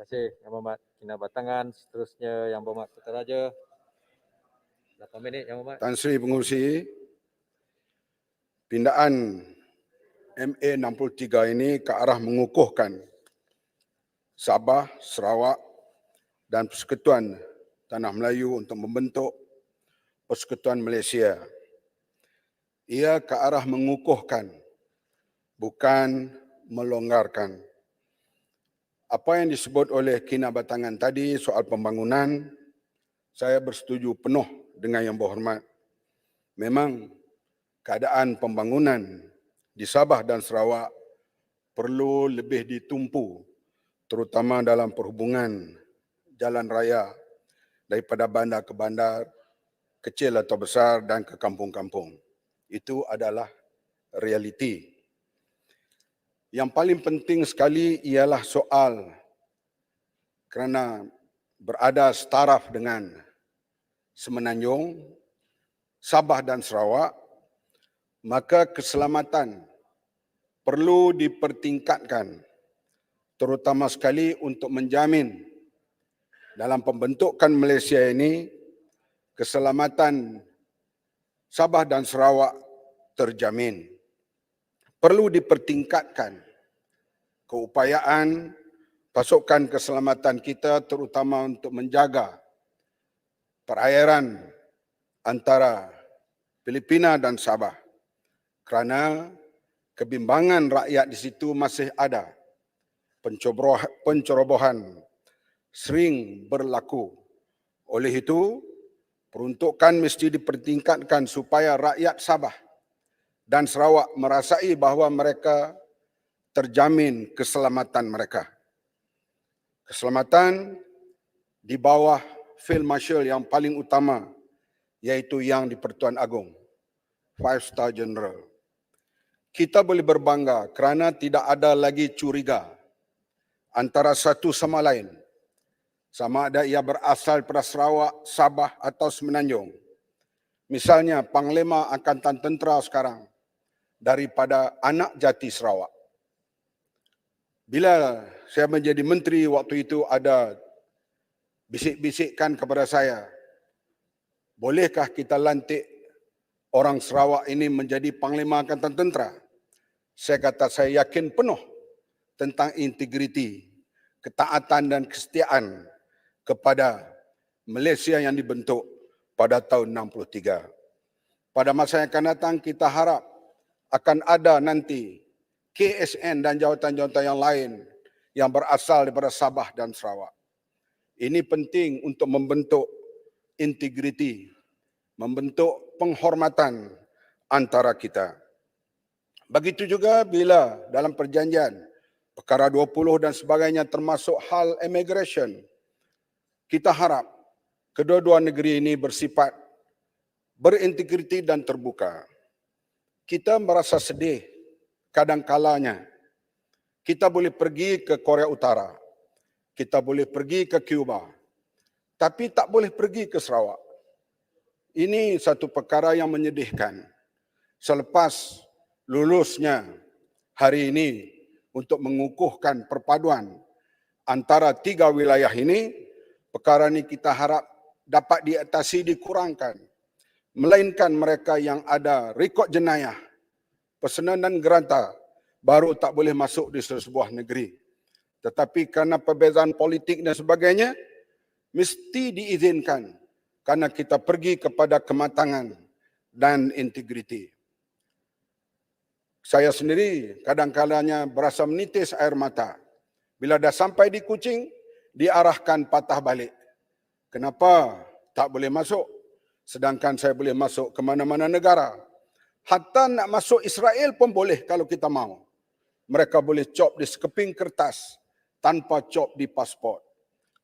kasih Yang Berhormat Kinabatangan, seterusnya Yang Berhormat Kutaraja. 8 minit Yang Berhormat. Tan Sri Pengerusi, pindaan MA 63 ini ke arah mengukuhkan Sabah, Sarawak dan Persekutuan Tanah Melayu untuk membentuk Persekutuan Malaysia. Ia ke arah mengukuhkan, bukan melonggarkan. Apa yang disebut oleh Kinabatangan tadi soal pembangunan, saya bersetuju penuh dengan Yang Berhormat. Memang keadaan pembangunan di Sabah dan Sarawak perlu lebih ditumpu, terutama dalam perhubungan jalan raya daripada bandar ke bandar, kecil atau besar dan ke kampung-kampung. Itu adalah realiti. Yang paling penting sekali ialah soal kerana berada setaraf dengan Semenanjung, Sabah dan Sarawak, maka keselamatan perlu dipertingkatkan, terutama sekali untuk menjamin dalam pembentukan Malaysia ini keselamatan Sabah dan Sarawak terjamin. Perlu dipertingkatkan keupayaan pasukan keselamatan kita terutama untuk menjaga perairan antara Filipina dan Sabah kerana kebimbangan rakyat di situ masih ada. Pencerobohan sering berlaku. Oleh itu, peruntukan mesti dipertingkatkan supaya rakyat Sabah dan Sarawak merasai bahawa mereka terjamin keselamatan mereka. Keselamatan di bawah Field Marshal yang paling utama, iaitu yang di Pertuan Agong, 5-star General. Kita boleh berbangga kerana tidak ada lagi curiga antara satu sama lain, sama ada ia berasal daripada Sarawak, Sabah atau Semenanjung. Misalnya, Panglima Angkatan Tentera sekarang daripada anak jati Sarawak. Bila saya menjadi menteri waktu itu ada bisik-bisikkan kepada saya, bolehkah kita lantik orang Sarawak ini menjadi Panglima Angkatan Tentera? Saya kata saya yakin penuh tentang integriti, ketaatan dan kesetiaan kepada Malaysia yang dibentuk pada tahun 63. Pada masa yang akan datang kita harap akan ada nanti KSN dan jawatan-jawatan yang lain yang berasal daripada Sabah dan Sarawak. Ini penting untuk membentuk integriti, membentuk penghormatan antara kita. Begitu juga bila dalam perjanjian perkara 20 dan sebagainya termasuk hal immigration, kita harap kedua-dua negeri ini bersifat berintegriti dan terbuka. Kita merasa sedih kadang-kalanya kita boleh pergi ke Korea Utara, kita boleh pergi ke Cuba, tapi tak boleh pergi ke Sarawak. Ini satu perkara yang menyedihkan. Selepas lulusnya hari ini untuk mengukuhkan perpaduan antara tiga wilayah ini, perkara ini kita harap dapat diatasi, dikurangkan. Melainkan mereka yang ada rekod jenayah, pesanan dan geranta baru tak boleh masuk di sebuah negeri. Tetapi kerana perbezaan politik dan sebagainya, mesti diizinkan kerana kita pergi kepada kematangan dan integriti. Saya sendiri kadang-kadangnya berasa menitis air mata. Bila dah sampai di Kuching, diarahkan patah balik. Kenapa tak boleh masuk? Sedangkan saya boleh masuk ke mana-mana negara. Hatta nak masuk Israel pun boleh kalau kita mahu. Mereka boleh cop di sekeping kertas tanpa cop di pasport.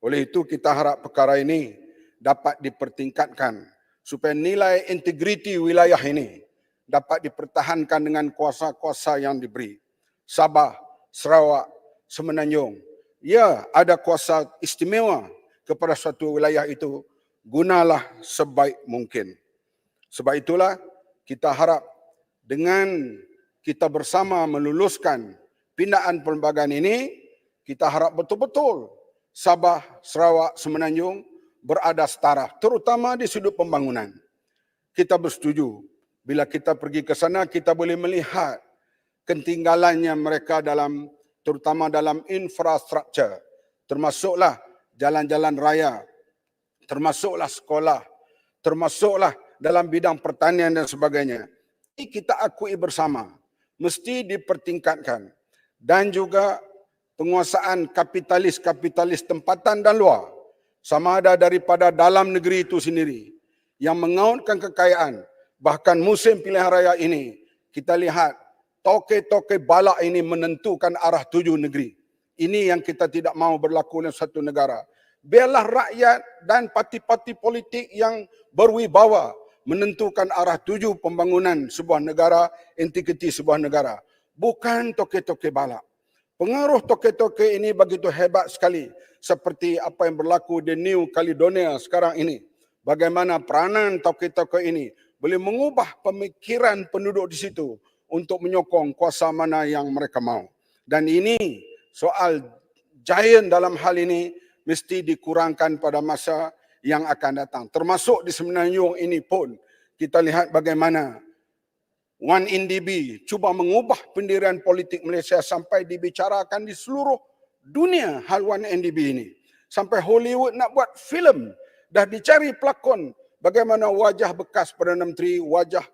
Oleh itu kita harap perkara ini dapat dipertingkatkan supaya nilai integriti wilayah ini dapat dipertahankan dengan kuasa-kuasa yang diberi. Sabah, Sarawak, Semenanjung, ya ada kuasa istimewa kepada suatu wilayah itu, gunalah sebaik mungkin. Sebab itulah kita harap dengan kita bersama meluluskan pindaan perlembagaan ini, kita harap betul-betul Sabah, Sarawak, Semenanjung berada setara, terutama di sudut pembangunan. Kita bersetuju, bila kita pergi ke sana, kita boleh melihat ketinggalannya mereka terutama dalam infrastruktur, termasuklah jalan-jalan raya, termasuklah sekolah, termasuklah dalam bidang pertanian dan sebagainya. Ini kita akui bersama, mesti dipertingkatkan. Dan juga penguasaan kapitalis tempatan dan luar, sama ada daripada dalam negeri itu sendiri, yang mengautkan kekayaan. Bahkan musim pilihan raya ini, kita lihat toke-toke balak ini menentukan arah tuju negeri. Ini yang kita tidak mahu berlaku dalam satu negara. Biarlah rakyat dan parti-parti politik yang berwibawa menentukan arah tuju pembangunan sebuah negara, entiti sebuah negara. Bukan toke-toke balak. Pengaruh toke-toke ini begitu hebat sekali. Seperti apa yang berlaku di New Caledonia sekarang ini. Bagaimana peranan toke-toke ini boleh mengubah pemikiran penduduk di situ untuk menyokong kuasa mana yang mereka mahu. Dan ini soal giant dalam hal ini mesti dikurangkan pada masa yang akan datang. Termasuk di Semenanjung ini pun kita lihat bagaimana One NDB cuba mengubah pendirian politik Malaysia sampai dibicarakan di seluruh dunia hal One NDB ini. Sampai Hollywood nak buat filem, dah dicari pelakon bagaimana wajah bekas Perdana Menteri, wajah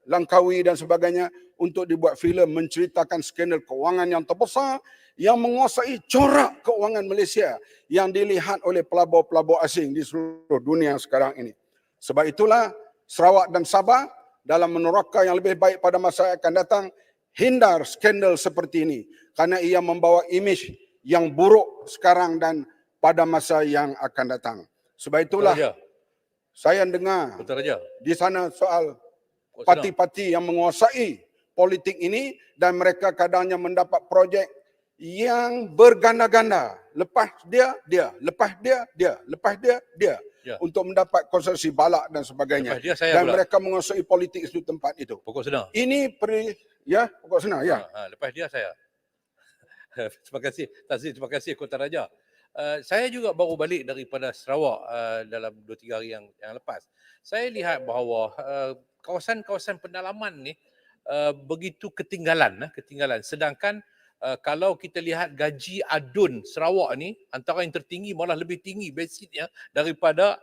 Langkawi dan sebagainya untuk dibuat filem menceritakan skandal kewangan yang terbesar yang menguasai corak keuangan Malaysia yang dilihat oleh pelabur-pelabur asing di seluruh dunia sekarang ini. Sebab itulah Sarawak dan Sabah dalam meneraka yang lebih baik pada masa yang akan datang, hindar skandal seperti ini kerana ia membawa imej yang buruk sekarang dan pada masa yang akan datang. Sebab itulah saya dengar di sana soal parti-parti yang menguasai politik ini dan mereka kadangnya mendapat projek yang berganda-ganda. Lepas dia, lepas dia, lepas dia. Ya. Untuk mendapat konsesi balak dan sebagainya. Dan pula mereka menguasai politik di tempat itu. Pokok Senang. Ini Pokok Senang, ya. Lepas dia saya. Terima kasih Tazri, terima kasih Kota Raja. Saya juga baru balik daripada Sarawak dalam 2-3 hari yang lepas. Saya lihat bahawa kawasan-kawasan pendalaman ni begitu ketinggalan. Sedangkan kalau kita lihat gaji adun Sarawak ni antara yang tertinggi, malah lebih tinggi basicnya daripada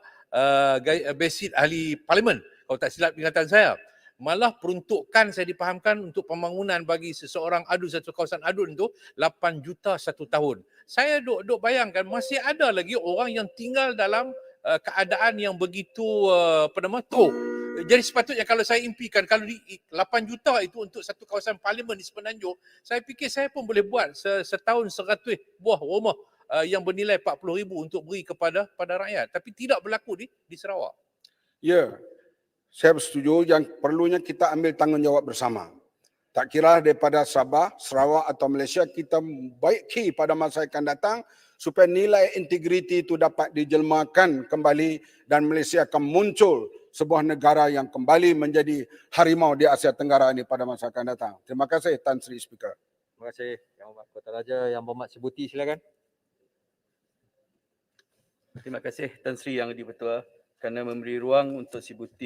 basit ahli parlimen, kalau tak silap ingatan saya. Malah peruntukan saya dipahamkan untuk pembangunan bagi seseorang adun, satu kawasan adun tu 8 juta satu tahun. Saya duk bayangkan masih ada lagi orang yang tinggal dalam keadaan yang begitu teruk. Jadi sepatutnya kalau saya impikan, kalau 8 juta itu untuk satu kawasan parlimen di Semenanjung, saya fikir saya pun boleh buat setahun 100 buah rumah yang bernilai 40,000 untuk beri kepada rakyat. Tapi tidak berlaku di Sarawak. Ya, saya bersetuju yang perlunya kita ambil tanggungjawab bersama. Tak kira daripada Sabah, Sarawak atau Malaysia, kita baiki pada masa akan datang supaya nilai integriti itu dapat dijelmakan kembali dan Malaysia akan muncul sebuah negara yang kembali menjadi harimau di Asia Tenggara ini pada masa akan datang. Terima kasih Tan Sri Speaker. Terima kasih Yang Berhormat Kota Raja. Yang Berhormat Sebuti, silakan. Terima kasih Tan Sri Yang di-Pertua kerana memberi ruang untuk Sebuti